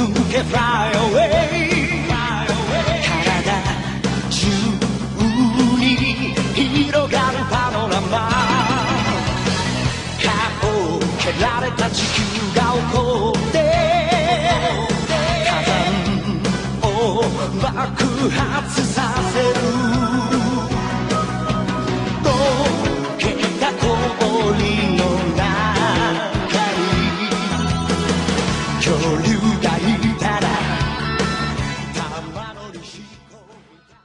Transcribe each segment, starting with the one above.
抜け Fly away 体中に広がるパノラマ顔を蹴られた地球が起こって火山を爆発させる溶けた氷の中に恐竜がいたら玉乗りしこみたい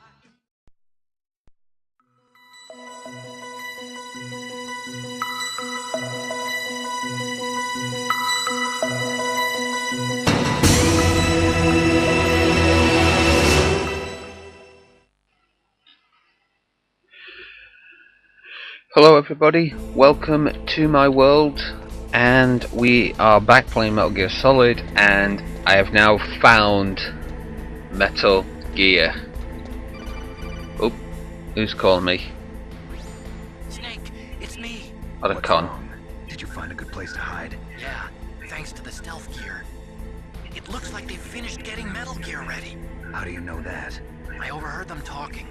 Hello everybody, welcome to my world, and we are back playing Metal Gear Solid, and I have now found Metal Gear. Oh, who's calling me? Snake, it's me. Otacon. Did you find a good place to hide? Yeah, thanks to the stealth gear. It looks like they finished getting Metal Gear ready. How do you know that? I overheard them talking.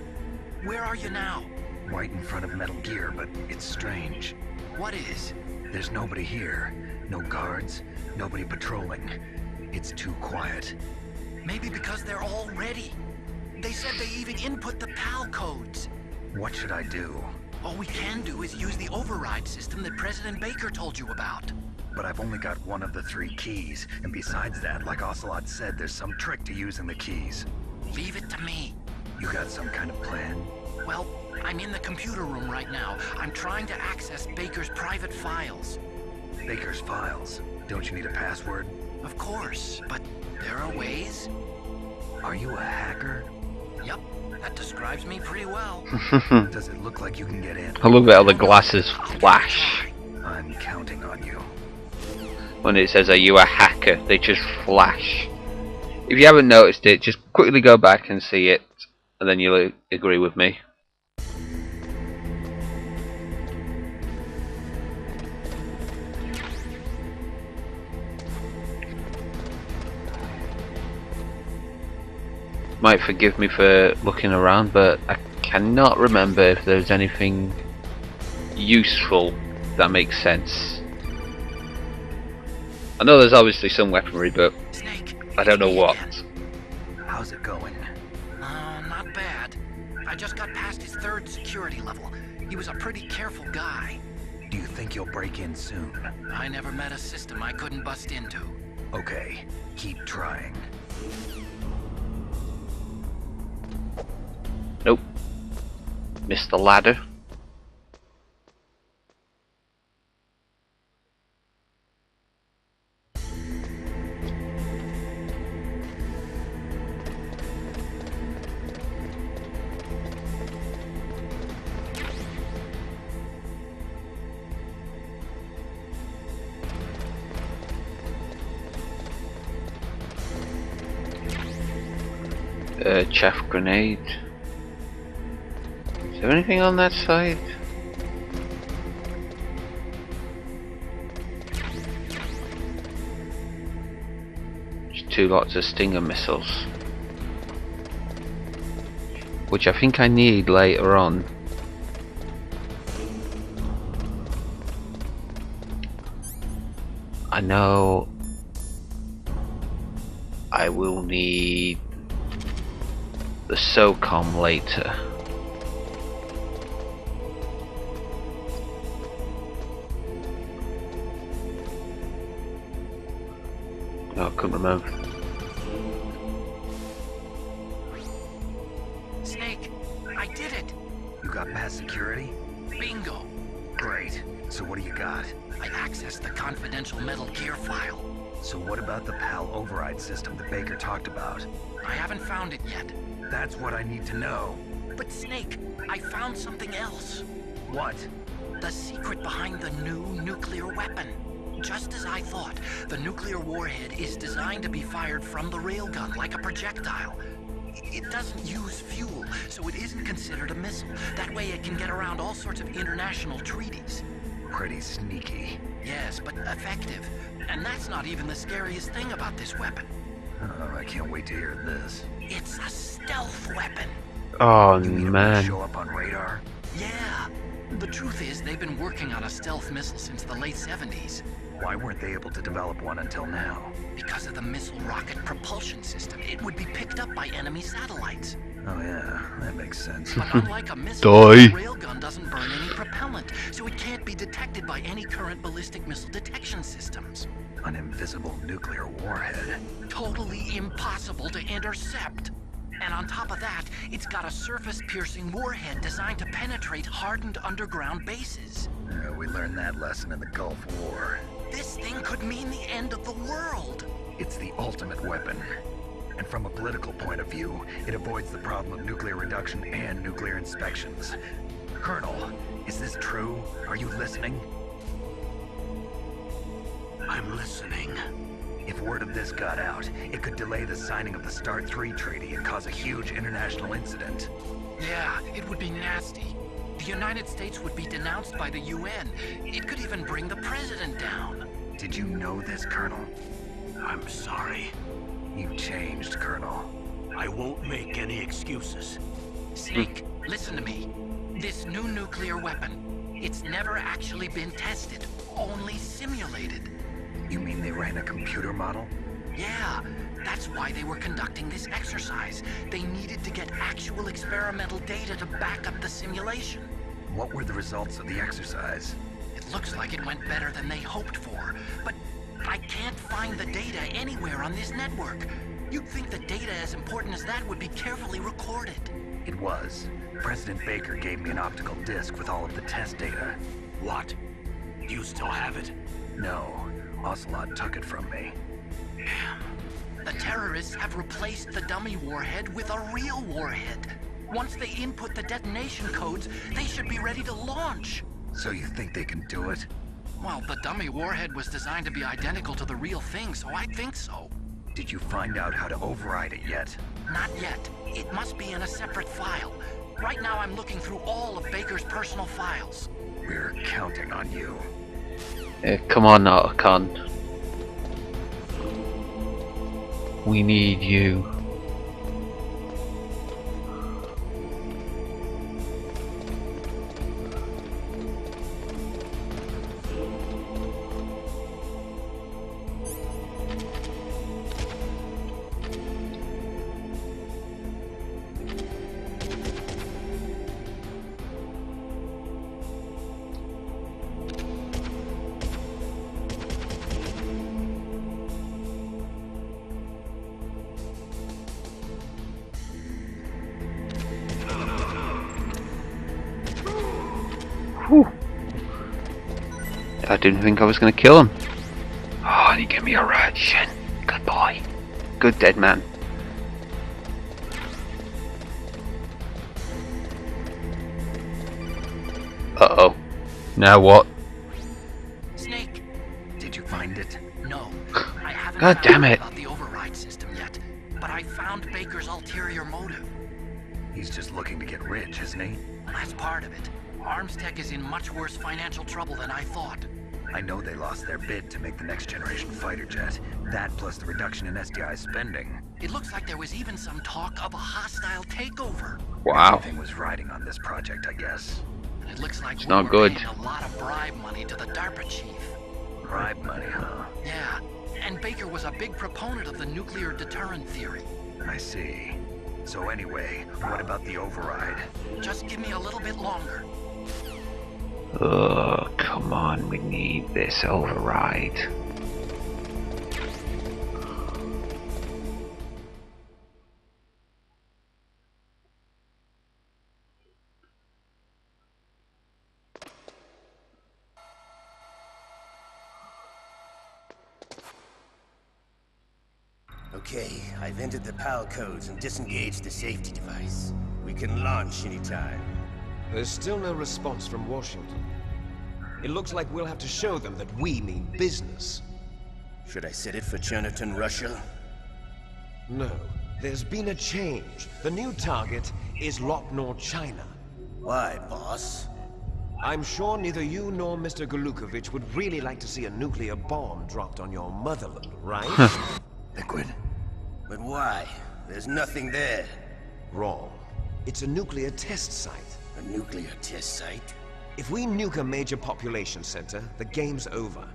Where are you now? Right in front of Metal Gear, but it's strange. What is? There's nobody here. No guards, nobody patrolling. It's too quiet. Maybe because they're all ready. They said they even input the PAL codes. What should I do? All we can do is use the override system that President Baker told you about. But I've only got one of the 3 keys, and besides that, like Ocelot said, there's some trick to using the keys. Leave it to me. You got some kind of plan? Well, I'm in the computer room right now. I'm trying to access Baker's private files. Baker's files? Don't you need a password? Of course, but there are ways. Are you a hacker? Yep, that describes me pretty well. Does it look like you can get in? I love it how the glasses flash. I'm counting on you. When it says, are you a hacker? They just flash. If you haven't noticed it, just quickly go back and see it, and then you'll agree with me. Might forgive me for looking around, but I cannot remember if there's anything useful that makes sense. I know there's obviously some weaponry, but Snake, I don't know what. How's it going? Not bad. I just got past his 3rd security level. He was a pretty careful guy. Do you think you'll break in soon? I never met a system I couldn't bust into. Okay, keep trying. Nope. Missed the ladder. Chaff grenade. Is there anything on that side? Just 2 lots of Stinger missiles, which I think I need later on. I know I will need the SOCOM later. Oh, I couldn't remember. Snake, I did it! You got past security? Bingo! Great. So what do you got? I accessed the confidential Metal Gear file. So what about the PAL override system that Baker talked about? I haven't found it yet. That's what I need to know. But Snake, I found something else. What? The secret behind the new nuclear weapon. Just as I thought, the nuclear warhead is designed to be fired from the railgun like a projectile. It doesn't use fuel, so it isn't considered a missile. That way it can get around all sorts of international treaties. Pretty sneaky. Yes, but effective. And that's not even the scariest thing about this weapon. Oh, I can't wait to hear this. It's a stealth weapon. Oh You mean it won't man. show up on radar? Yeah. The truth is, they've been working on a stealth missile since the late 70s. Why weren't they able to develop one until now? Because of the missile rocket propulsion system, it would be picked up by enemy satellites. Oh yeah, that makes sense. But unlike a missile, Die. a railgun doesn't burn any propellant, so it can't be detected by any current ballistic missile detection systems. An invisible nuclear warhead. Totally impossible to intercept. And on top of that, it's got a surface-piercing warhead designed to penetrate hardened underground bases. We learned that lesson in the Gulf War. This thing could mean the end of the world. It's the ultimate weapon. And from a political point of view, it avoids the problem of nuclear reduction and nuclear inspections. Colonel, is this true? Are you listening? I'm listening. If word of this got out, it could delay the signing of the START 3 treaty and cause a huge international incident. Yeah, it would be nasty. The United States would be denounced by the UN. It could even bring the president down. Did you know this, Colonel? I'm sorry. You've changed, Colonel. I won't make any excuses. Snake, listen to me. This new nuclear weapon, it's never actually been tested, only simulated. You mean they ran a computer model? Yeah, that's why they were conducting this exercise. They needed to get actual experimental data to back up the simulation. What were the results of the exercise? It looks like it went better than they hoped for, but I can't find the data anywhere on this network. You'd think the data as important as that would be carefully recorded. It was. President Baker gave me an optical disc with all of the test data. What? You still have it? No, Ocelot took it from me. Damn. The terrorists have replaced the dummy warhead with a real warhead. Once they input the detonation codes, they should be ready to launch. So you think they can do it? Well, the dummy warhead was designed to be identical to the real thing, so I think so. Did you find out how to override it yet? Not yet. It must be in a separate file. Right now I'm looking through all of Baker's personal files. We're counting on you. Come on, Otacon. We need you. Whew. I didn't think I was going to kill him. Oh, and he gave me a ration. Good boy. Good dead man. Uh-oh. Now what? Snake. Did you find it? No, I haven't God found damn out it. about the override system yet, but I found Baker's ulterior motive. He's just looking to get rich, isn't he? That's part of it. Armstech is in much worse financial trouble than I thought. I know they lost their bid to make the next generation fighter jet. That plus the reduction in SDI spending. It looks like there was even some talk of a hostile takeover. Wow. Everything was riding on this project, I guess. And it looks like It's we not were good. paying a lot of bribe money to the DARPA chief. Bribe money, huh? Yeah, and Baker was a big proponent of the nuclear deterrent theory. I see. So anyway, what about the override? Just give me a little bit longer. Oh, come on, we need this override. Okay, I've entered the PAL codes and disengaged the safety device. We can launch anytime. There's still no response from Washington. It looks like we'll have to show them that we mean business. Should I set it for Cherniton, Russia? No, there's been a change. The new target is Lopnor, China. Why, boss? I'm sure neither you nor Mr. Golukovich would really like to see a nuclear bomb dropped on your motherland, right? Liquid, But why? There's nothing there. Wrong. It's a nuclear test site. A nuclear test site? If we nuke a major population center, the game's over.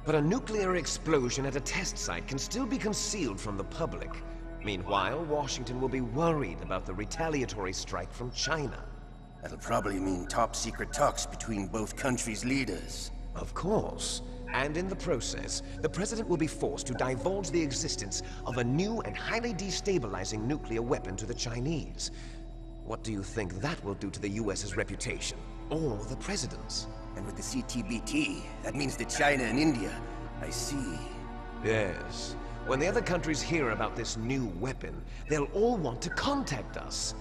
But a nuclear explosion at a test site can still be concealed from the public. Meanwhile, Washington will be worried about the retaliatory strike from China. That'll probably mean top-secret talks between both countries' leaders. Of course. And in the process, the president will be forced to divulge the existence of a new and highly destabilizing nuclear weapon to the Chinese. What do you think that will do to the US's reputation? Or the president's? And with the CTBT, that means that China and India. I see. Yes. When the other countries hear about this new weapon, they'll all want to contact us.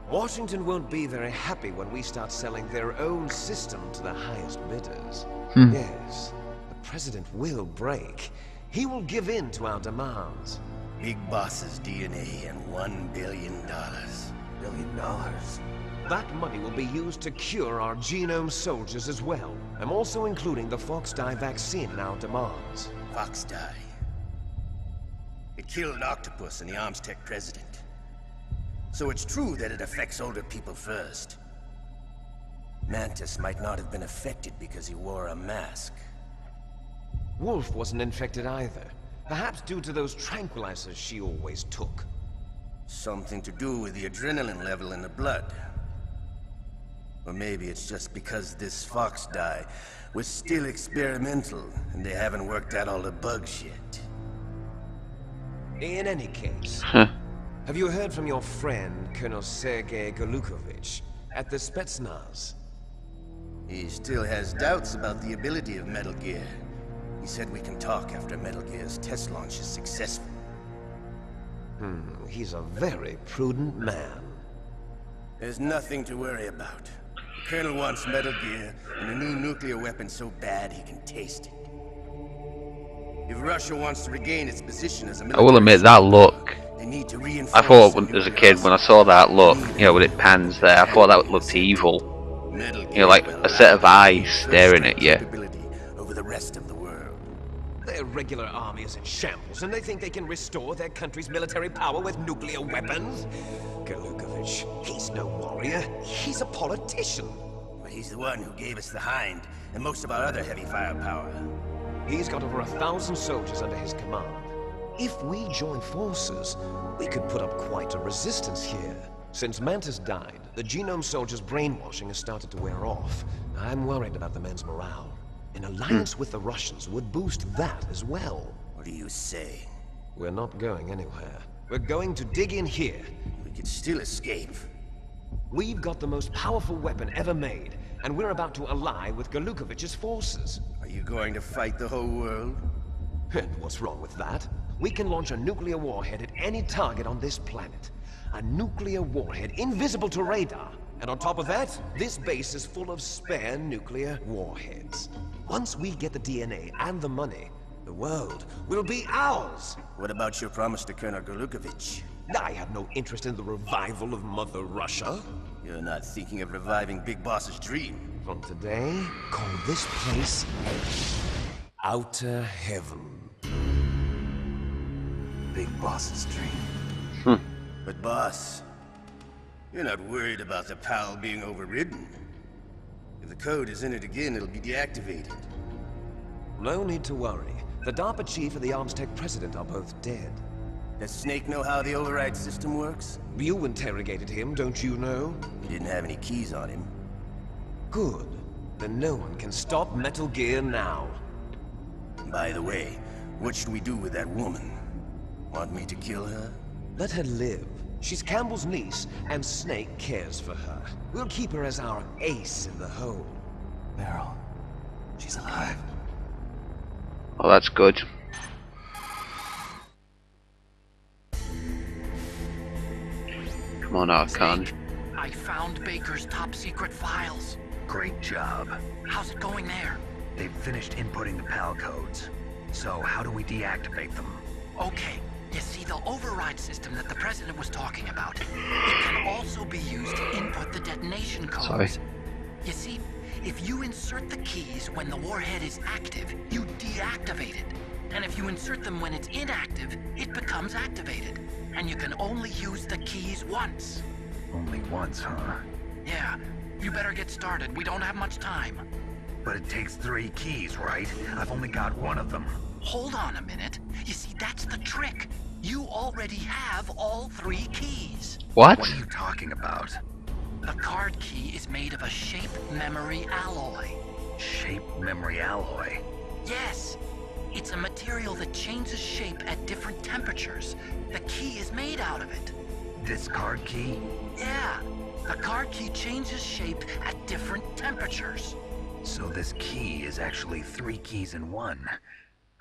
Washington won't be very happy when we start selling their own system to the highest bidders. Yes, the president will break. He will give in to our demands. Big Boss's DNA and $1 billion. $1 billion? That money will be used to cure our genome soldiers as well. I'm also including the Fox-Die vaccine in our demands. Fox-Die. It killed Octopus and the Armstech president. So it's true that it affects older people first. Mantis might not have been affected because he wore a mask. Wolf wasn't infected either. Perhaps due to those tranquilizers she always took. Something to do with the adrenaline level in the blood. Or maybe it's just because this Fox-Die was still experimental and they haven't worked out all the bugs yet. In any case, have you heard from your friend, Colonel Sergei Golukovich, at the Spetsnaz? He still has doubts about the ability of Metal Gear. He said we can talk after Metal Gear's test launch is successful. He's a very prudent man. There's nothing to worry about. The Colonel wants Metal Gear and a new nuclear weapon so bad he can taste it. If Russia wants to regain its position as a military, I will admit that look. they need to reinforce I thought the as a nuclear kid when I saw that look, you know, when it pans there, I thought that looked evil. Metal You know, like Gear a set of will allow eyes first staring at you. capability over the rest of the world. Their regular army is in shambles, and they think they can restore their country's military power with nuclear weapons? Golukovich, he's no warrior. He's a politician. But he's the one who gave us the Hind and most of our other heavy firepower. He's got over 1,000 soldiers under his command. If we join forces, we could put up quite a resistance here. Since Mantis died, the genome soldiers' brainwashing has started to wear off. I'm worried about the men's morale. An alliance with the Russians would boost that as well. What do you say? We're not going anywhere. We're going to dig in here. We could still escape. We've got the most powerful weapon ever made, and we're about to ally with Golukovich's forces. Are you going to fight the whole world? And what's wrong with that? We can launch a nuclear warhead at any target on this planet. A nuclear warhead invisible to radar. And on top of that, this base is full of spare nuclear warheads. Once we get the DNA and the money, the world will be ours. What about your promise to Colonel Golukovich? I have no interest in the revival of Mother Russia. You're not thinking of reviving Big Boss's dream. From today, call this place Outer Heaven. Big Boss's dream. But boss, you're not worried about the PAL being overridden. If the code is in it again, it'll be deactivated. No need to worry. The DARPA chief and the Armstech president are both dead. Does Snake know how the override system works? You interrogated him, don't you know? He didn't have any keys on him. Good. Then no one can stop Metal Gear now. By the way, what should we do with that woman? Want me to kill her? Let her live. She's Campbell's niece, and Snake cares for her. We'll keep her as our ace in the hole. Meryl, she's alive. Oh, that's good. Come on, Archon. I found Baker's top secret files. Great job. How's it going there? They've finished inputting the PAL codes. So how do we deactivate them? Okay, you see the override system that the president was talking about. It can also be used to input the detonation codes. Sorry. You see, if you insert the keys when the warhead is active, you deactivate it. And if you insert them when it's inactive, it becomes activated. And you can only use the keys once. Only once, huh? Yeah, you better get started. We don't have much time. But it takes 3 keys, right? I've only got 1 of them. Hold on a minute. You see, that's the trick. You already have all 3 keys. What? What are you talking about? The card key is made of a shape memory alloy. Shape memory alloy? Yes. It's a material that changes shape at different temperatures. The key is made out of it. This card key? Yeah. The card key changes shape at different temperatures. So this key is actually 3 keys in 1.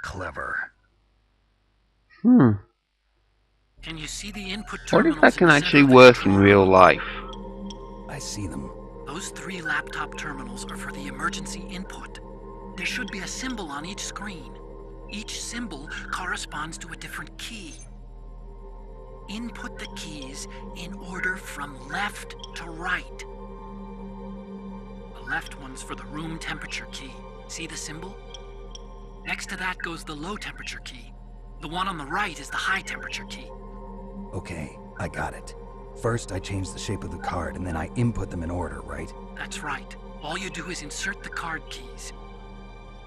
Clever. Hmm. Can you see the input What terminals if that can in the actually center of the work in control real room? life? I see them. Those 3 laptop terminals are for the emergency input. There should be a symbol on each screen. Each symbol corresponds to a different key. Input the keys in order from left to right. The left one's for the room temperature key. See the symbol? Next to that goes the low temperature key. The one on the right is the high temperature key. Okay, I got it. First, I change the shape of the card, and then I input them in order, right? That's right. All you do is insert the card keys.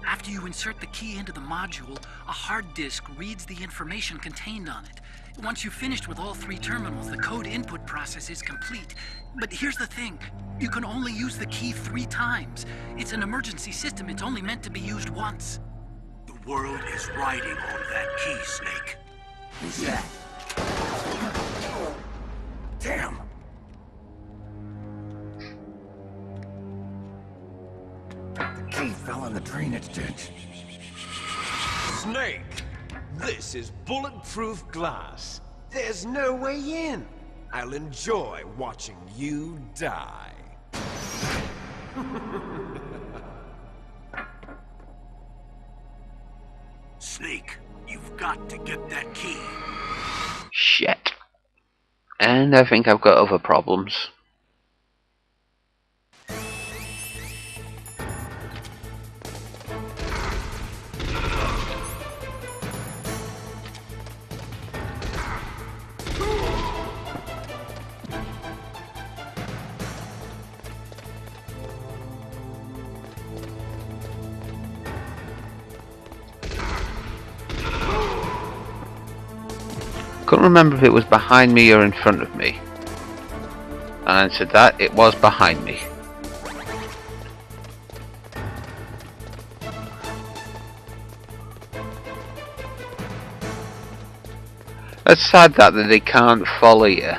After you insert the key into the module, a hard disk reads the information contained on it. Once you've finished with all 3 terminals, the code input process is complete. But here's the thing. You can only use the key 3 times. It's an emergency system. It's only meant to be used once. The world is riding on that key, Snake. Who's that? Damn! The key fell in the drainage ditch. Snake, this is bulletproof glass. There's no way in. I'll enjoy watching you die. Snake, you've got to get that key. Shit. And I think I've got other problems. Couldn't remember if it was behind me or in front of me. And I answered that it was behind me. It's sad that they can't follow you.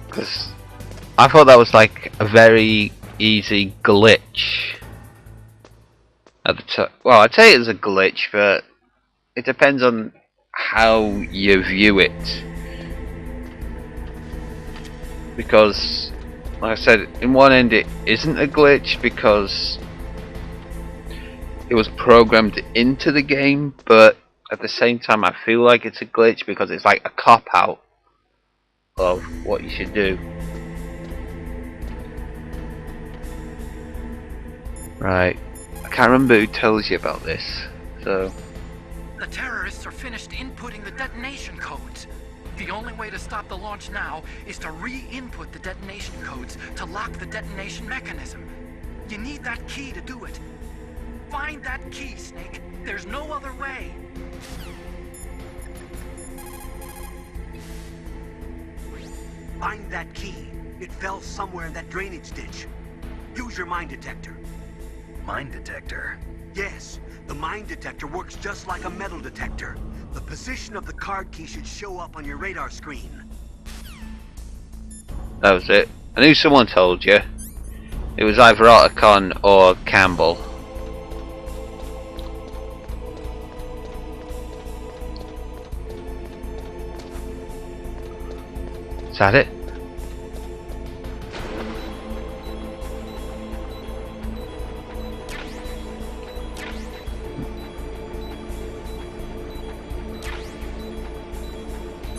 Because I thought that was like a very easy glitch. At the time. Well, I'd say it's a glitch, but it depends on how you view it. Because, like I said, in one end it isn't a glitch because it was programmed into the game, but at the same time I feel like it's a glitch because it's like a cop-out of what you should do. Right, I can't remember who tells you about this, so... The terrorists are finished inputting the detonation codes. The only way to stop the launch now is to re-input the detonation codes to lock the detonation mechanism. You need that key to do it. Find that key, Snake. There's no other way. Find that key. It fell somewhere in that drainage ditch. Use your mine detector. Mine detector? Yes, the mine detector works just like a metal detector. The position of the card key should show up on your radar screen. That was it. I knew someone told you. It was either Otacon or Campbell. Is that it?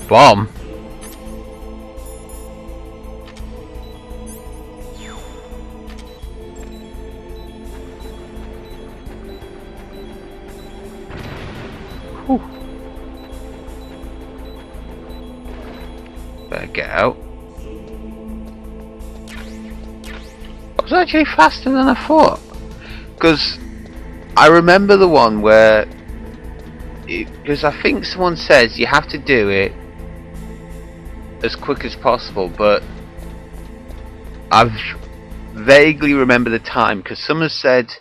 Bomb? check it out. It was actually faster than I thought. Because I remember the one where, because I think someone says you have to do it as quick as possible, but I've vaguely remember the time because someone said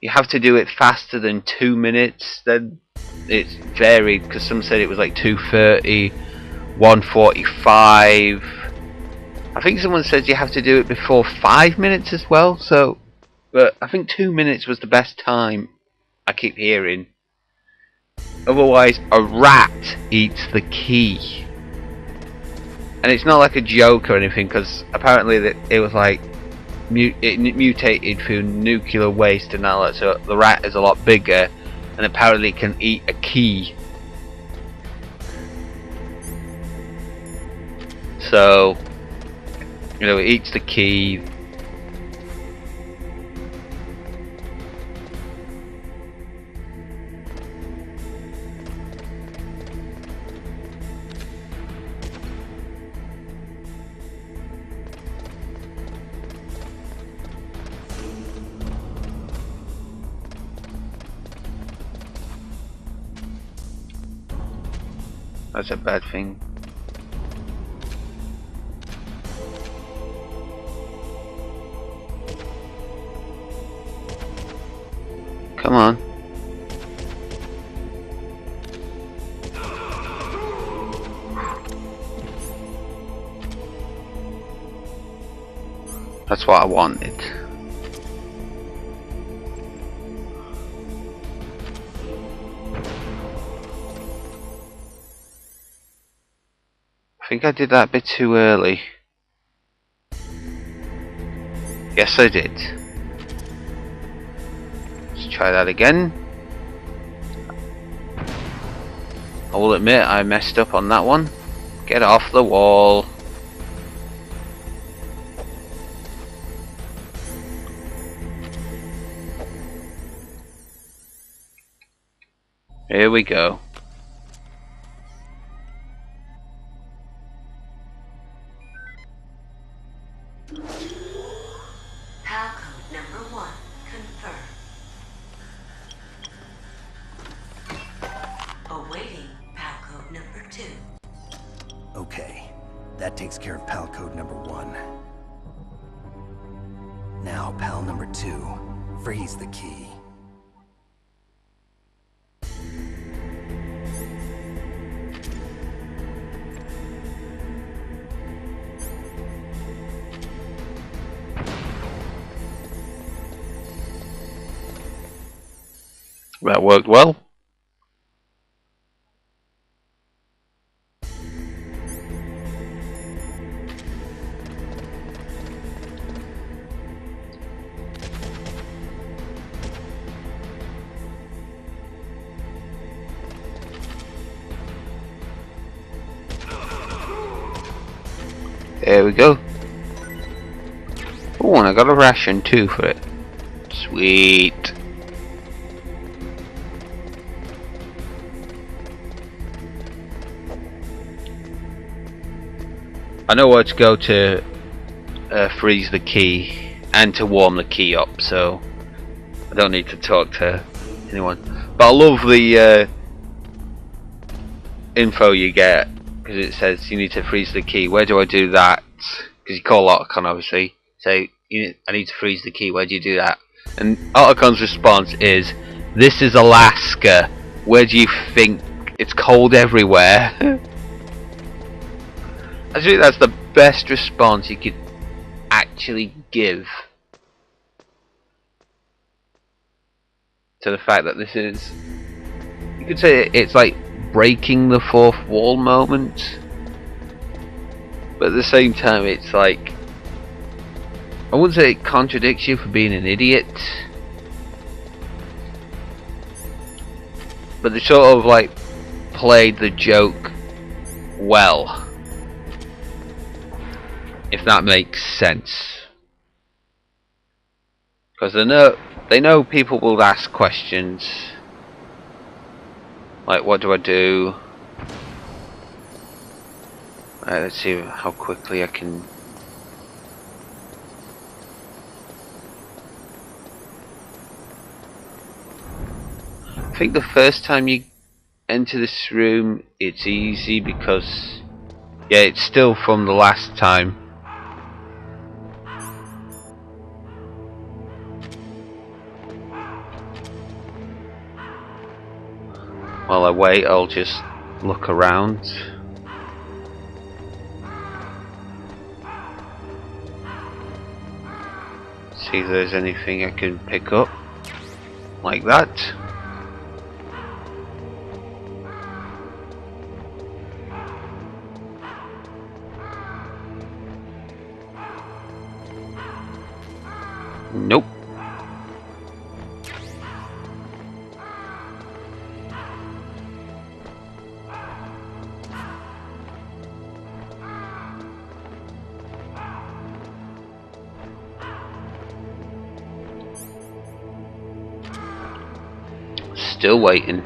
you have to do it faster than 2 minutes. Then it's varied because some said it was like 2:30, 1:45. I think someone said you have to do it before 5 minutes as well. So, but I think 2 minutes was the best time. I keep hearing. Otherwise, a rat eats the key, and it's not like a joke or anything because apparently it was like it mutated through nuclear waste and all that. So the rat is a lot bigger, and apparently can eat a key. So, you know, it eats the key. That's a bad thing. Come on. That's what I wanted. I think I did that a bit too early. Yes, I did. Let's try that again. I will admit I messed up on that one. Get off the wall. Here we go. PAL code number 1 confirmed. Awaiting PAL code number 2. Okay, that takes care of PAL code number 1. Now, PAL number 2, freeze the key. That worked well. There we go. Oh, and I got a ration too for it. Sweet. I know where to go to freeze the key and to warm the key up, so I don't need to talk to anyone. But I love the info you get, because it says you need to freeze the key. Where do I do that? Because you call Otacon, obviously, say I need to freeze the key. Where do you do that? And Otacon's response is, "This is Alaska. Where do you think? It's cold everywhere." I think that's the best response you could actually give to the fact that this is, you could say it's like breaking the fourth wall moment, but at the same time it's like, I wouldn't say it contradicts you for being an idiot, but they sort of like played the joke well, if that makes sense. Because they know people will ask questions like, what do I do? Right, let's see how quickly I can. I think the first time you enter this room it's easy because yeah, it's still from the last time. While I wait, I'll just look around. See if there's anything I can pick up like that. Nope. Still waiting.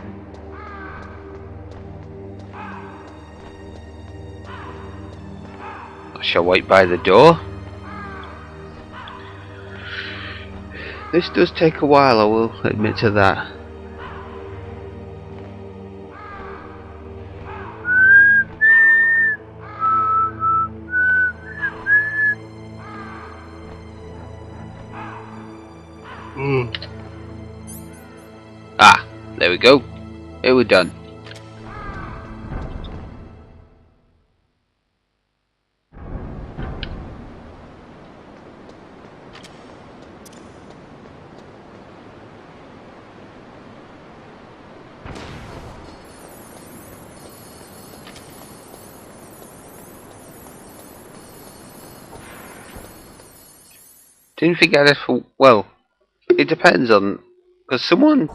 I shall wait by the door. This does take a while, I will admit to that. Ah, there we go. Here we're done. Didn't think I'd have. Well, it depends on, because someone.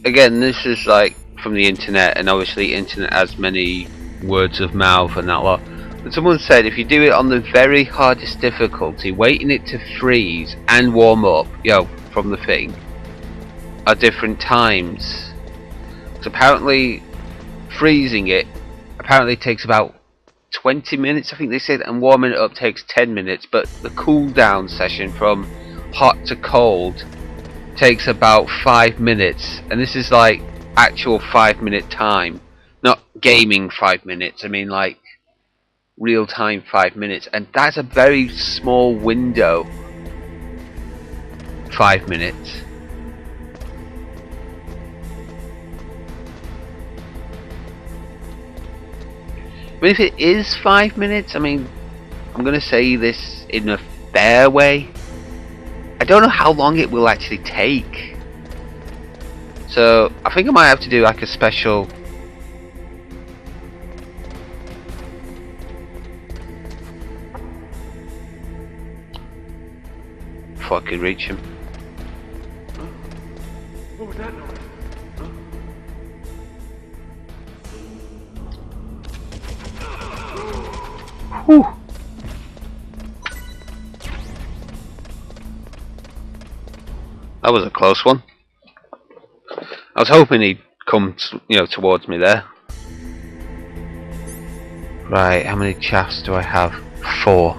Again, this is like from the internet, and obviously internet has many words of mouth and that lot. But someone said if you do it on the very hardest difficulty, waiting it to freeze and warm up, from the thing, at different times. So apparently, freezing it apparently takes about 20 minutes, I think they said, and warming it up takes 10 minutes. But the cooldown session from hot to cold takes about 5 minutes, and this is like actual 5-minute time, not gaming 5 minutes. I mean like real time 5 minutes, and that's a very small window. 5 minutes. I mean, if it is 5 minutes, I mean, I'm gonna say this in a fair way. I don't know how long it will actually take. So I think I might have to do like a special before I can reach him. What was that noise? Whew. That was a close one. I was hoping he'd come, towards me there. Right, how many chaffs do I have? 4.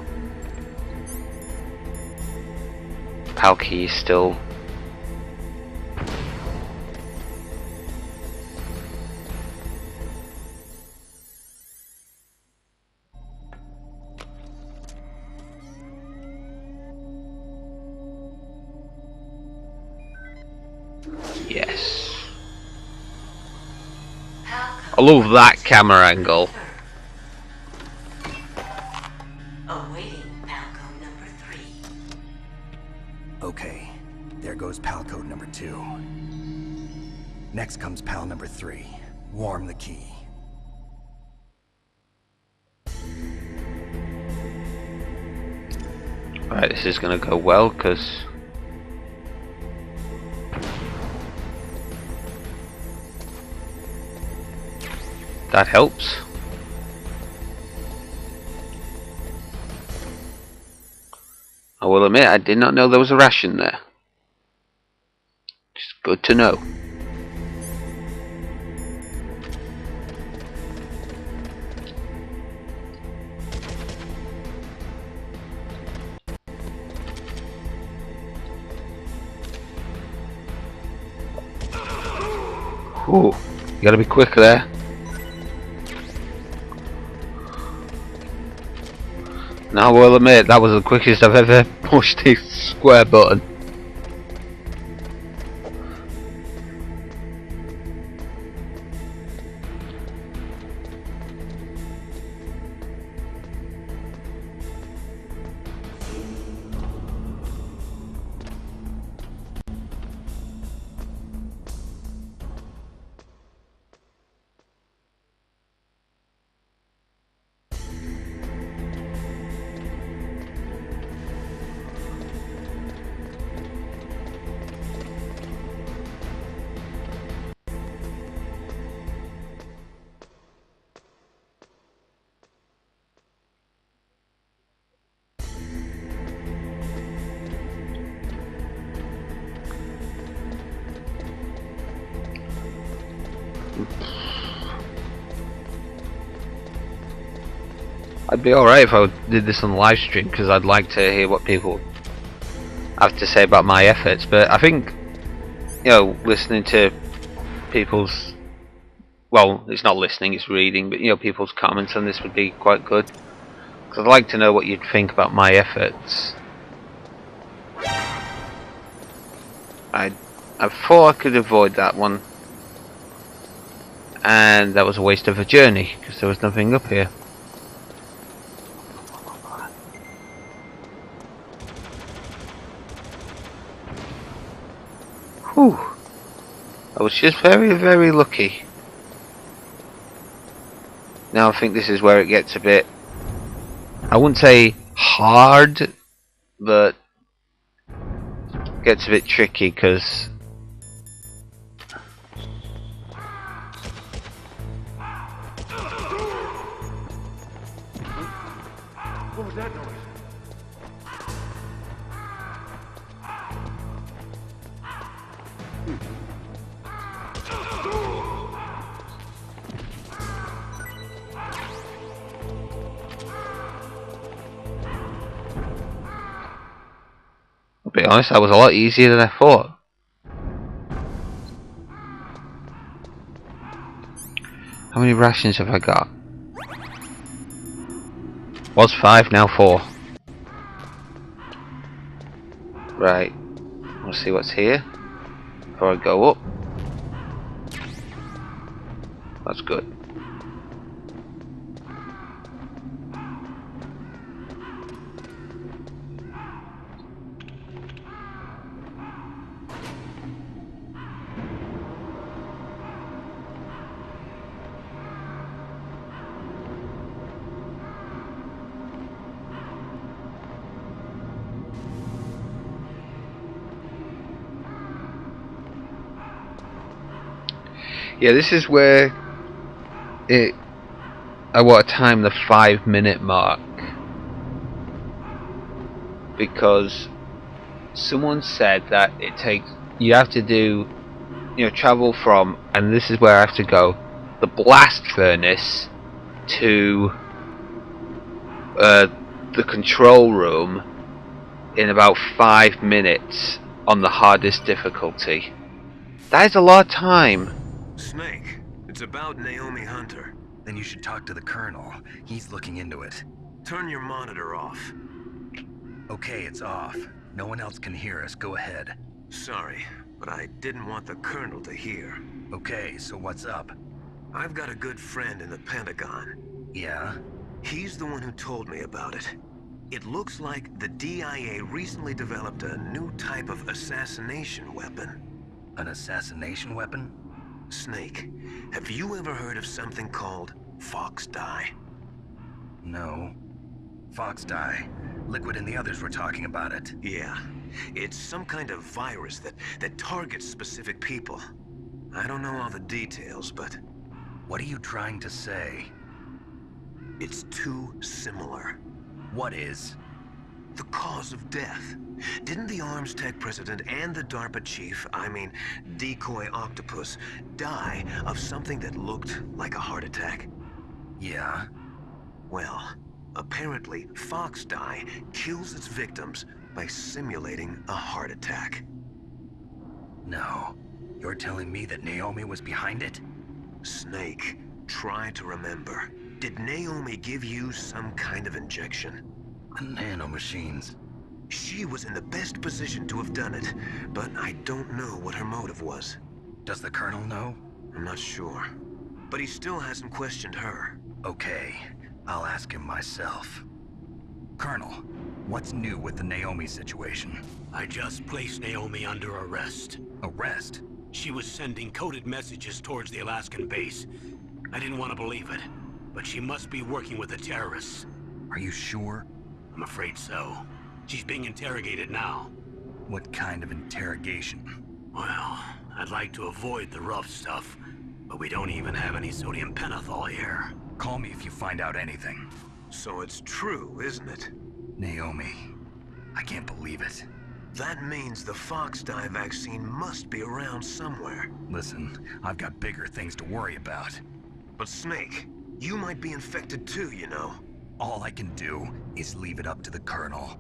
Palkey is still. Yes. I love that camera angle. Awaiting Palco number 3. Okay, there goes pal code number 2. Next comes pal number 3. Warm the key. Right, this is gonna go well, because that helps. I will admit, I did not know there was a ration there. Just good to know. Whew, you gotta be quick there. Now I will admit that was the quickest I've ever pushed the square button. I'd be alright if I did this on live stream, because I'd like to hear what people have to say about my efforts, but I think, you know, listening to people's, well, it's not listening, it's reading, but you know, people's comments on this would be quite good, because I'd like to know what you'd think about my efforts. I thought I could avoid that one, and that was a waste of a journey, because there was nothing up here. Whew. I was just very lucky. Now I think this is where it gets a bit, I wouldn't say hard, but gets a bit tricky, because What was that noise? I'll be honest, that was a lot easier than I thought. How many rations have I got? Was 5, now 4. Right, let's see what's here before I go up. That's good. Yeah, this is where I want to time the 5-minute mark, because someone said that it takes, you have to do, you know, travel from, and this is where I have to go, the blast furnace to the control room in about 5 minutes on the hardest difficulty. That is a lot of time. Snake, it's about Naomi Hunter. Then you should talk to the Colonel. He's looking into it. Turn your monitor off. Okay, it's off. No one else can hear us. Go ahead. Sorry, but I didn't want the Colonel to hear. Okay, so what's up? I've got a good friend in the Pentagon. Yeah? He's the one who told me about it. It looks like the DIA recently developed a new type of assassination weapon. An assassination weapon? Snake, have you ever heard of something called Fox Dye? No. Fox Dye. Liquid and the others were talking about it. Yeah. It's some kind of virus that targets specific people. I don't know all the details, but... What are you trying to say? It's too similar. What is? The cause of death. Didn't the Arms Tech president and the DARPA chief, I mean, Decoy Octopus, die of something that looked like a heart attack? Yeah? Well, apparently Fox Dye kills its victims by simulating a heart attack. No. You're telling me that Naomi was behind it? Snake, try to remember. Did Naomi give you some kind of injection? The nanomachines. She was in the best position to have done it, but I don't know what her motive was. Does the Colonel know? I'm not sure. But he still hasn't questioned her. Okay, I'll ask him myself. Colonel, what's new with the Naomi situation? I just placed Naomi under arrest. Arrest? She was sending coded messages towards the Alaskan base. I didn't want to believe it, but she must be working with the terrorists. Are you sure? I'm afraid so. She's being interrogated now. What kind of interrogation? Well, I'd like to avoid the rough stuff, but we don't even have any sodium pentothal here. Call me if you find out anything. So it's true, isn't it? Naomi, I can't believe it. That means the Fox dye vaccine must be around somewhere. Listen, I've got bigger things to worry about. But Snake, you might be infected too, you know. All I can do is leave it up to the Colonel.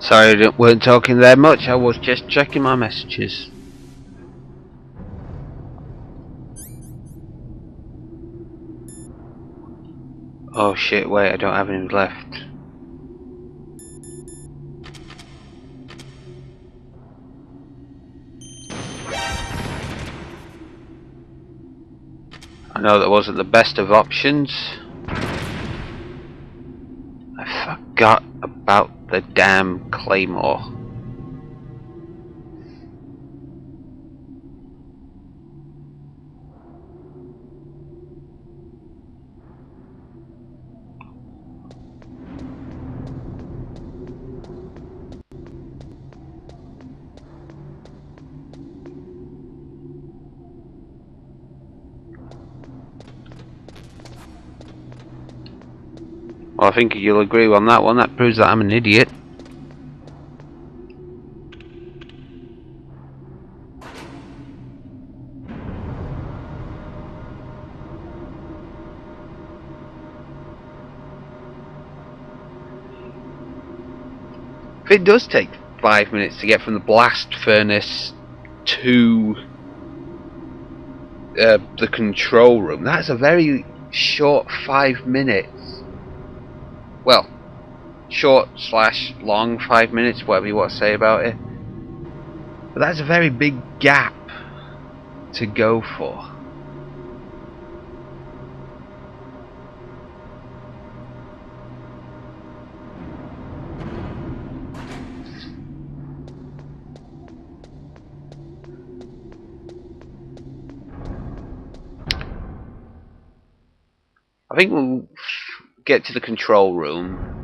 Sorry, I weren't talking there much. I was just checking my messages. Oh shit, wait, I don't have any left. I know that wasn't the best of options. I forgot about the damn claymore. Well, I think you'll agree on that one. That proves that I'm an idiot. If it does take 5 minutes to get from the blast furnace to the control room, that's a very short 5 minutes. Well, short / long 5 minutes, whatever you want to say about it. But that's a very big gap to go for. I think we'll get to the control room.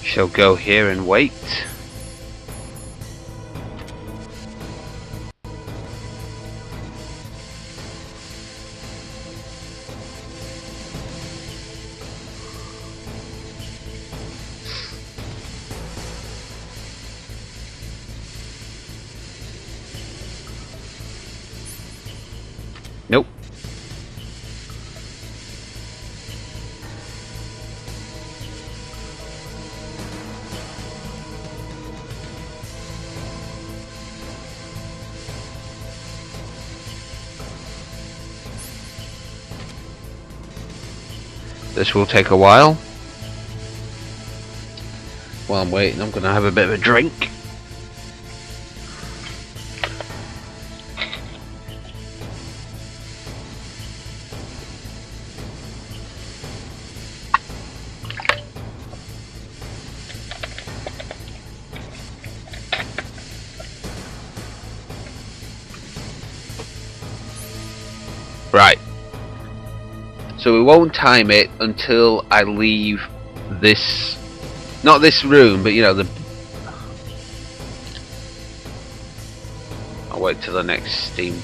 Shall go here and wait. Nope. This will take a while. While I'm waiting, I'm gonna have a bit of a drink. Right. So we won't time it until I leave this, not this room, but you know, I'll wait till the next Steam.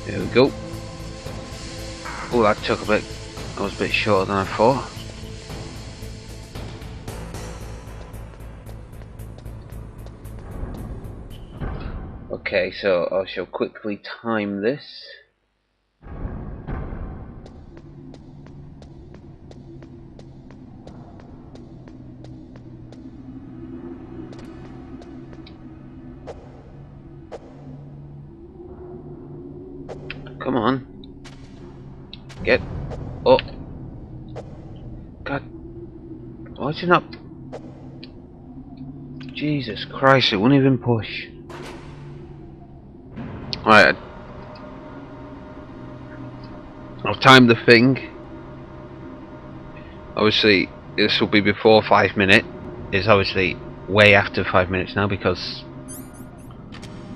There we go. Oh, that took a bit, that was a bit shorter than I thought. Okay, so I shall quickly time this. Come on. Get up. God. Why'd you not? Jesus Christ, it wouldn't even push. Alright. I've timed the thing. Obviously, this will be before 5 minutes. It's obviously way after 5 minutes now because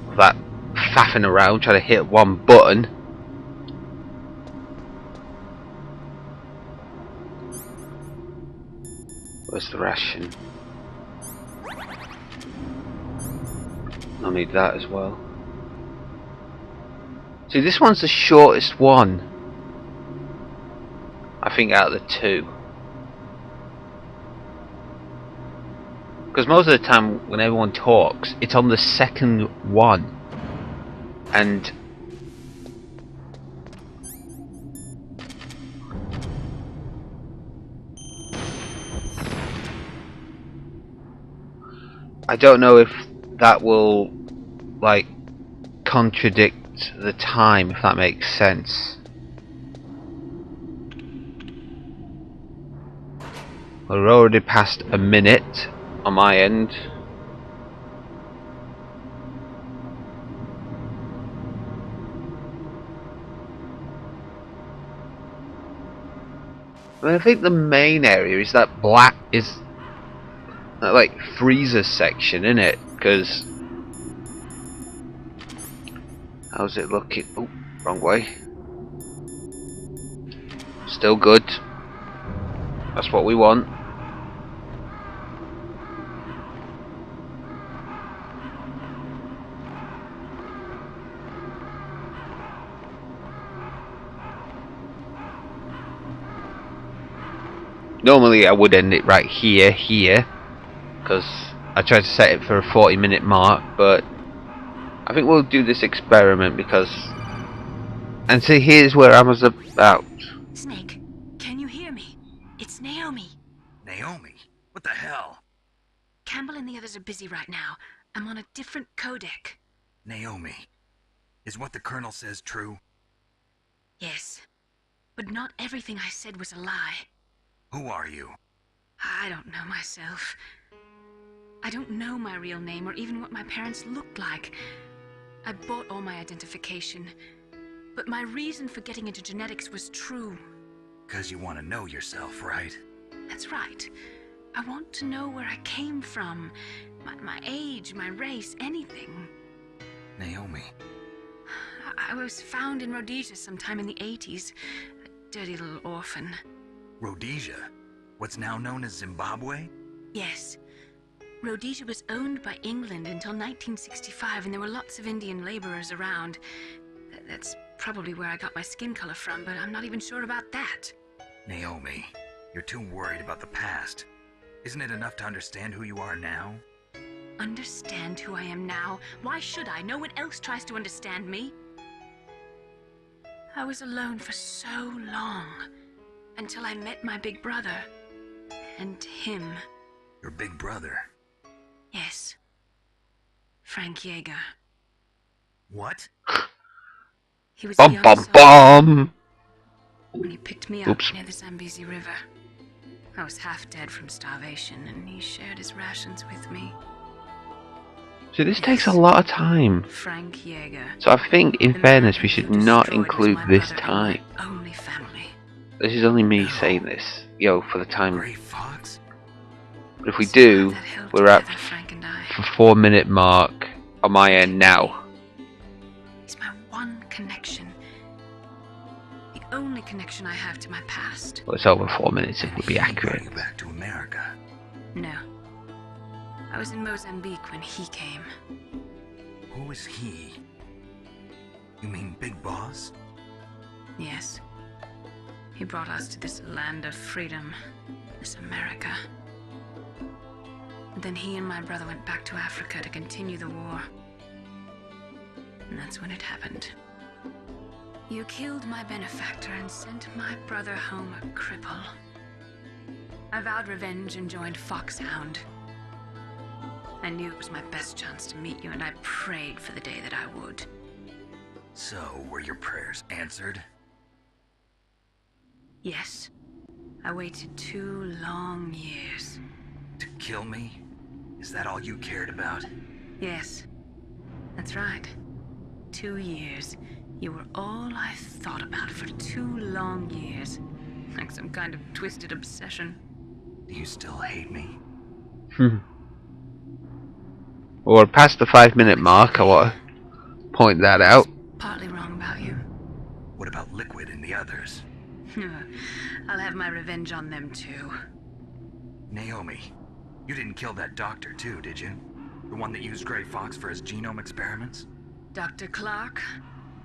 of that faffing around trying to hit one button. Where's the ration? I'll need that as well. See, this one's the shortest one, I think, out of the two. Because most of the time when everyone talks, it's on the second one. And I don't know if that will like contradict the time, if that makes sense. We're already past a minute on my end. I think the main area is that black, is that like freezer section, isn't it? Because how's it looking? Oh, wrong way. Still good. That's what we want. Normally I would end it right here, because I tried to set it for a 40-minute mark, but I think we'll do this experiment because... And see, here's where I was about. Snake, can you hear me? It's Naomi. Naomi? What the hell? Campbell and the others are busy right now. I'm on a different codec. Naomi, is what the Colonel says true? Yes, but not everything I said was a lie. Who are you? I don't know myself. I don't know my real name or even what my parents looked like. I bought all my identification. But my reason for getting into genetics was true. 'Cause you want to know yourself, right? That's right. I want to know where I came from. My age, my race, anything. Naomi. I was found in Rhodesia sometime in the 80s. A dirty little orphan. Rhodesia? What's now known as Zimbabwe? Yes. Rhodesia was owned by England until 1965, and there were lots of Indian laborers around. That's probably where I got my skin color from, but I'm not even sure about that. Naomi, you're too worried about the past. Isn't it enough to understand who you are now? Understand who I am now? Why should I? No one else tries to understand me. I was alone for so long, until I met my big brother. And him. Your big brother? Yes. Frank Yeager. What? He was a young Bum. when he picked me up near the Zambezi River. I was half dead from starvation, and he shared his rations with me. So this takes a lot of time. Frank Yeager. So I think, in fairness, we should not include this time. Only family. This is only me saying this, yo, for the time. Gray Fox? But if we do, we're at the 4-minute mark on my end now. He's my one connection. connection I have to my past. Well, it's over 4 minutes if we'll be He accurate. brought you back to America. No. I was in Mozambique when he came. Who is he? You mean Big Boss? Yes. He brought us to this land of freedom, this America. And then he and my brother went back to Africa to continue the war. And that's when it happened. You killed my benefactor and sent my brother home a cripple. I vowed revenge and joined Foxhound. I knew it was my best chance to meet you, and I prayed for the day that I would. So, were your prayers answered? Yes. I waited 2 long years. To kill me? Is that all you cared about? Yes. That's right. 2 years. You were all I thought about for 2 long years. Like some kind of twisted obsession. Do you still hate me? Well, we're past the 5-minute mark. I want to point that out. Partly wrong about you. What about Liquid and the others? I'll have my revenge on them too. Naomi, you didn't kill that doctor too, did you? The one that used Grey Fox for his genome experiments? Dr. Clark?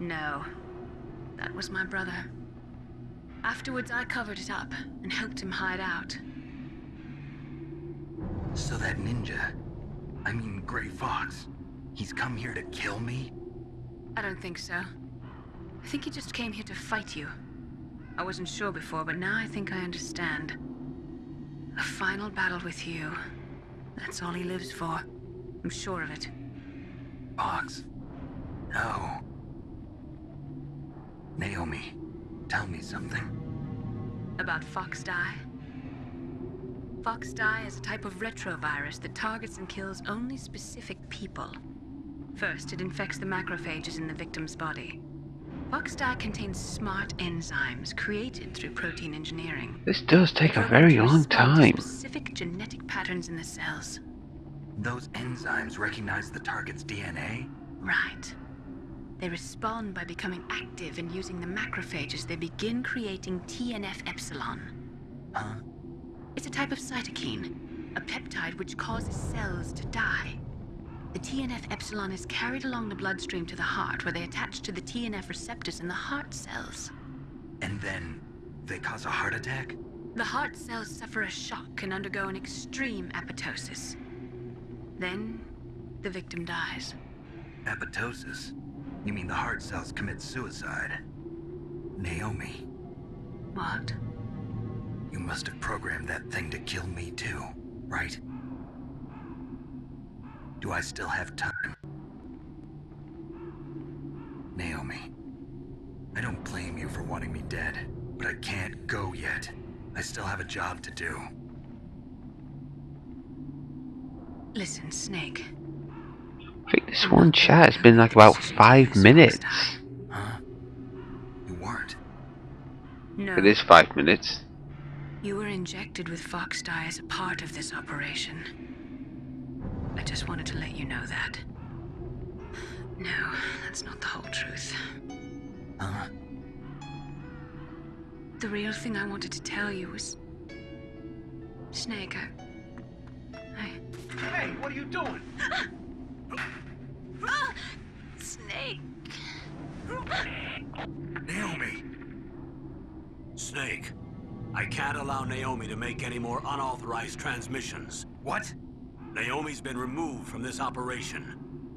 No. That was my brother. Afterwards, I covered it up and helped him hide out. So that ninja, I mean Grey Fox, he's come here to kill me? I don't think so. I think he just came here to fight you. I wasn't sure before, but now I think I understand. A final battle with you. That's all he lives for. I'm sure of it. Fox? No. Naomi, tell me something. About Fox Die? Fox Die is a type of retrovirus that targets and kills only specific people. First, it infects the macrophages in the victim's body. Fox Die contains smart enzymes created through protein engineering. This does take a very long time. Specific genetic patterns in the cells. Those enzymes recognize the target's DNA? Right. They respond by becoming active and using the macrophages. They begin creating TNF-epsilon. Huh? It's a type of cytokine, a peptide which causes cells to die. The TNF-epsilon is carried along the bloodstream to the heart, where they attach to the TNF receptors in the heart cells. And then they cause a heart attack? The heart cells suffer a shock and undergo an extreme apoptosis. Then, the victim dies. Apoptosis? You mean the heart cells commit suicide? Naomi. What? You must have programmed that thing to kill me too, right? Do I still have time? Naomi, I don't blame you for wanting me dead, but I can't go yet. I still have a job to do. Listen, Snake. I think this one chat has been like about 5 minutes. Huh? You weren't? No. It is 5 minutes. You were injected with Fox Die as a part of this operation. I just wanted to let you know that. No, that's not the whole truth. Huh? The real thing I wanted to tell you was... Snake, Hey, what are you doing? Snake! Naomi! Snake, I can't allow Naomi to make any more unauthorized transmissions. What? Naomi's been removed from this operation.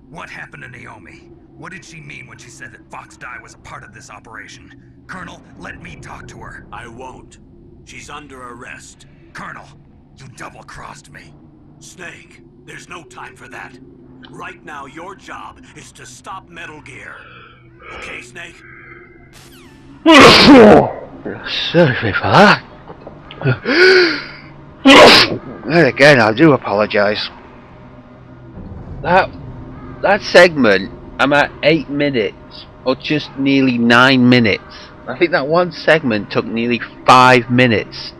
What happened to Naomi? What did she mean when she said that Fox Die was a part of this operation? Colonel, let me talk to her. I won't. She's under arrest. Colonel, you double-crossed me. Snake, there's no time for that. Right now, your job is to stop Metal Gear. Okay, Snake? Sorry for that. And again, I do apologise. That segment, I'm at 8 minutes, or just nearly 9 minutes. I think that one segment took nearly 5 minutes.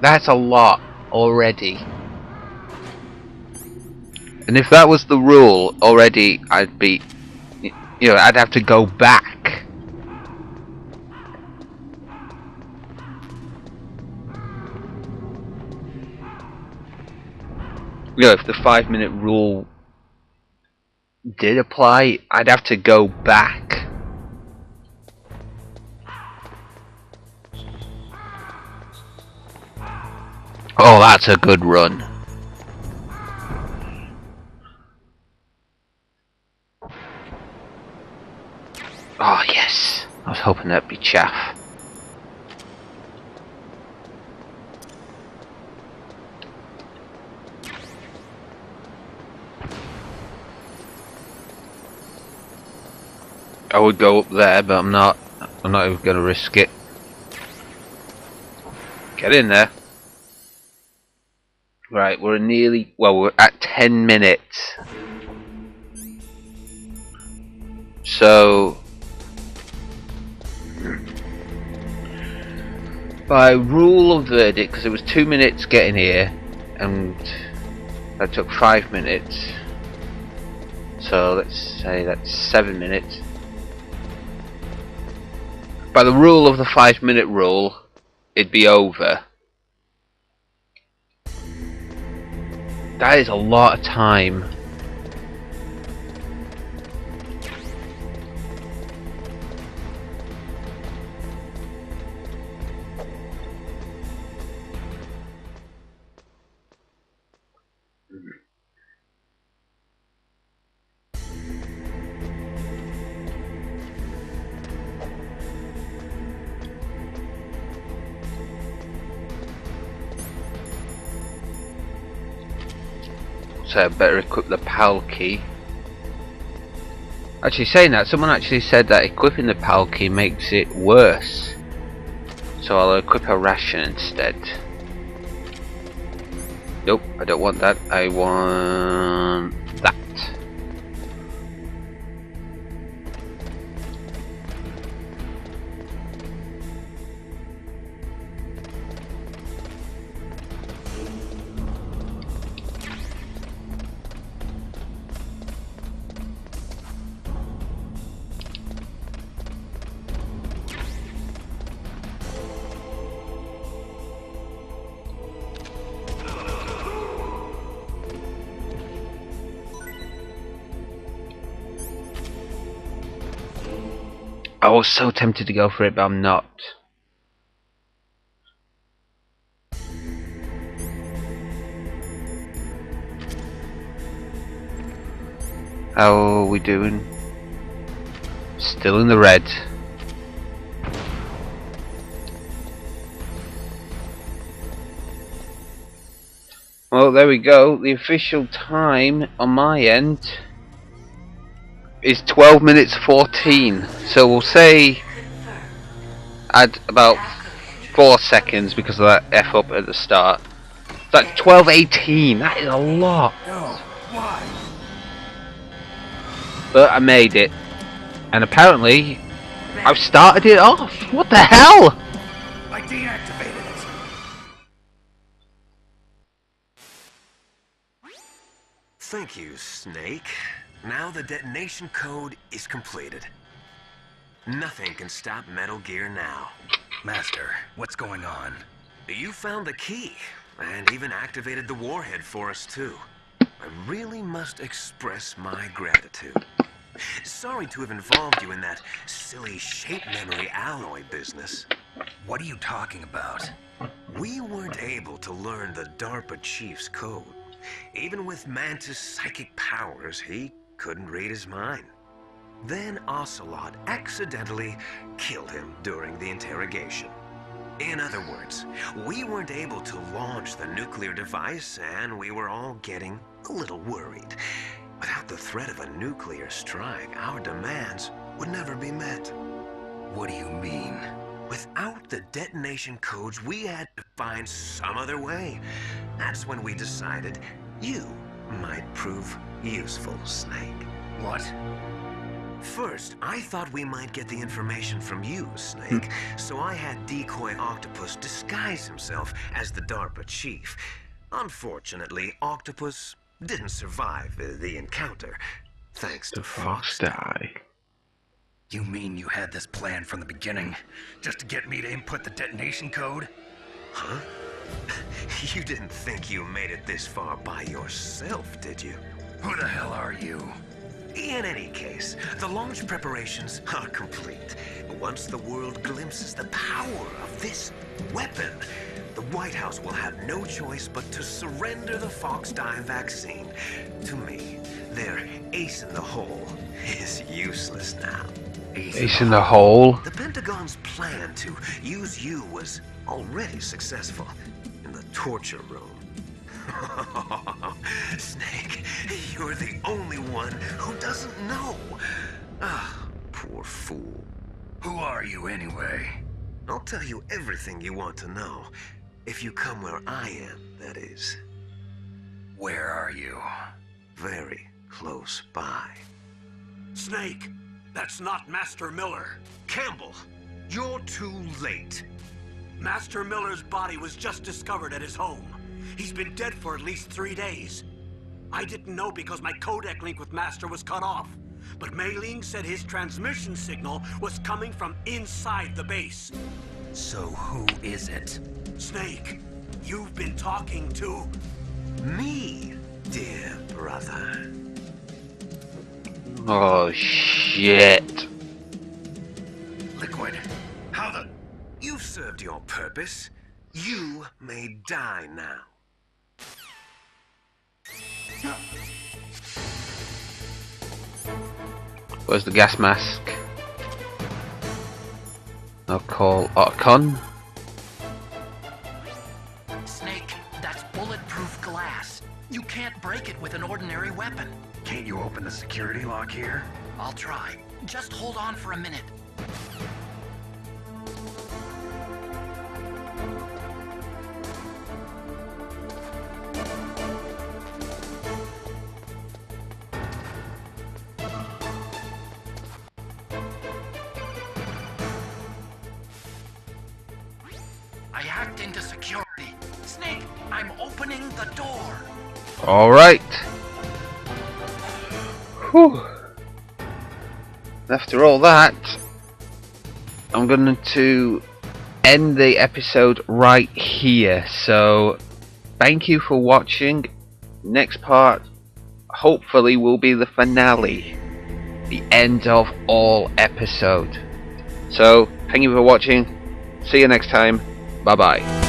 That's a lot already. And if that was the rule already, I'd be, I'd have to go back. You know, if the 5-minute rule did apply, I'd have to go back. Oh, that's a good run. Oh, yes. I was hoping that'd be chaff. I would go up there, but I'm not even going to risk it. Get in there. Right, we're at 10 minutes. So, by rule of verdict, because it was 2 minutes getting here, and that took 5 minutes. So let's say that's 7 minutes. By the rule of the 5-minute rule, it'd be over. That is a lot of time. So I better equip the PAL key. Actually, saying that, someone actually said that equipping the PAL key makes it worse. So I'll equip a ration instead. Nope, I don't want that. I want that. I was so tempted to go for it, but I'm not. How are we doing? Still in the red. Well, there we go. The official time on my end is 12 minutes 14. So we'll say add about 4 seconds because of that F up at the start. That's 12:18. That is a lot. No, why? But I made it. And apparently I've started it off. What the hell? I deactivated it. Thank you, Snake. Now the detonation code is completed. Nothing can stop Metal Gear now. Master, what's going on? You found the key, and even activated the warhead for us too. I really must express my gratitude. Sorry to have involved you in that silly shape memory alloy business. What are you talking about? We weren't able to learn the DARPA chief's code. Even with Mantis' psychic powers, he couldn't read his mind. Then Ocelot accidentally killed him during the interrogation. In other words, we weren't able to launch the nuclear device, and we were all getting a little worried. Without the threat of a nuclear strike, our demands would never be met. What do you mean? Without the detonation codes, we had to find some other way. That's when we decided you might prove useful, Snake. What? First, I thought we might get the information from you, Snake, so I had Decoy Octopus disguise himself as the DARPA chief. Unfortunately, Octopus didn't survive the encounter, thanks to Fox Die. You mean you had this plan from the beginning, just to get me to input the detonation code? Huh? You didn't think you made it this far by yourself, did you? Who the hell are you? In any case, the launch preparations are complete. Once the world glimpses the power of this weapon, the White House will have no choice but to surrender the Fox-Die vaccine to me. Their ace in the hole is useless now. Ace in the hole? The Pentagon's plan to use you was already successful in the torture room. Snake, you're the only one who doesn't know. Ah, poor fool. Who are you anyway? I'll tell you everything you want to know. If you come where I am, that is. Where are you? Very close by. Snake, that's not Master Miller. Campbell, you're too late. Master Miller's body was just discovered at his home. He's been dead for at least 3 days. I didn't know because my codec link with Mastr was cut off. But Mei Ling said his transmission signal was coming from inside the base. So who is it? Snake, you've been talking to... Me, dear brother. Oh shit. Liquid. How the... You've served your purpose. You may die now. Where's the gas mask? I'll call Otacon. Snake, that's bulletproof glass. You can't break it with an ordinary weapon. Can't you open the security lock here? I'll try. Just hold on for a minute. I hacked into security. Snake, I'm opening the door. Alright. Whew. After all that, I'm going to end the episode right here. So, thank you for watching. Next part, hopefully, will be the finale. The end of all episode. So, thank you for watching. See you next time. Bye bye.